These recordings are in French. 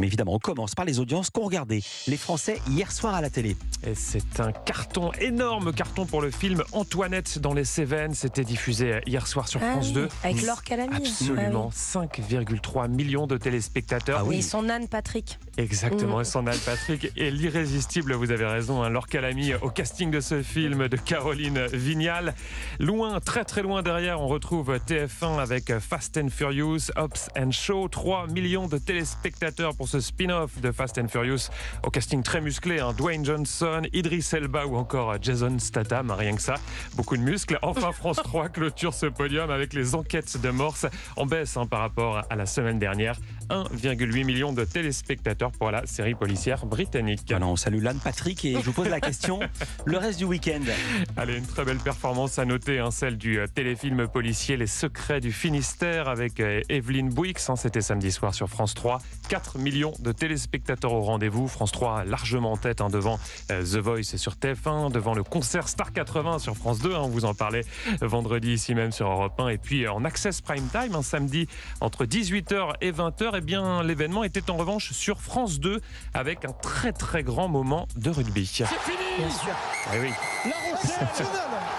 Mais évidemment, on commence par les audiences qu'ont regardé les Français hier soir à la télé. Et c'est un carton, énorme carton pour le film Antoinette dans les Cévennes. C'était diffusé hier soir sur France 2. Avec Laure Calamy. Absolument, 5,3 millions de téléspectateurs. Ah oui. Et son âne Patrick. Exactement, et son âne Patrick est l'irrésistible, vous avez raison, Laure Calamy au casting de ce film de Caroline Vignal. Loin, très très loin derrière, on retrouve TF1 avec Fast and Furious, Hobbs and Shaw. 3 millions de téléspectateurs pour ce spin-off de Fast and Furious au casting très musclé, Dwayne Johnson, Idris Elba ou encore Jason Statham, rien que ça, beaucoup de muscles. Enfin, France 3 clôture ce podium avec les enquêtes de Morse en baisse par rapport à la semaine dernière. 1,8 million de téléspectateurs pour la série policière britannique. Voilà, on salue l'âne Patrick et je vous pose la question, le reste du week-end. Allez, une très belle performance à noter, celle du téléfilm policier Les Secrets du Finistère avec Evelyne Bouix. C'était samedi soir sur France 3. 4 millions de téléspectateurs au rendez-vous. France 3 largement en tête devant The Voice sur TF1, devant le concert Star 80 sur France 2. On vous en parlait vendredi ici même sur Europe 1. Et puis en Access Prime Time, un samedi entre 18h et 20h. Eh bien, l'événement était en revanche sur France 2 avec un très très grand moment de rugby. C'est fini. Bien sûr. Eh oui, La Rochelle,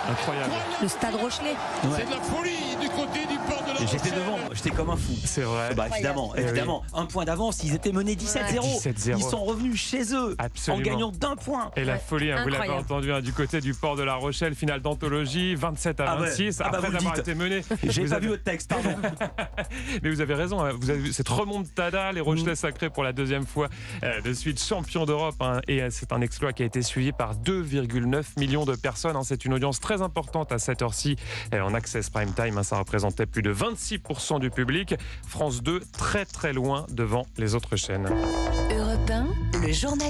incroyable. Le Stade Rochelet. c'est de la folie du côté du port de la Et Rochelle. j'étais devant, j'étais comme un fou. C'est vrai. Bah, évidemment, Eh oui. évidemment. Un point d'avance, ils étaient menés 17-0. 17-0. Ils sont revenus chez eux Absolument. en gagnant d'1 point. Et la Ouais, folie, vous l'avez incroyable. entendu, du côté du port de La Rochelle, finale d'anthologie, 27 à 26, Ah bah, après vous le avoir dites. été mené. J'ai Vous pas avez- vu votre texte, pardon. Mais vous avez raison, vous avez vu cette remontada, les Rochelais sacrés pour la deuxième fois de suite champion d'Europe. Et c'est un exploit qui a été suivi par 2,9 millions de personnes. C'est une audience très importante à cette heure-ci en Access Prime Time. Ça représentait plus de 26% du public. France 2 très très loin devant les autres chaînes. Europe 1, le journal.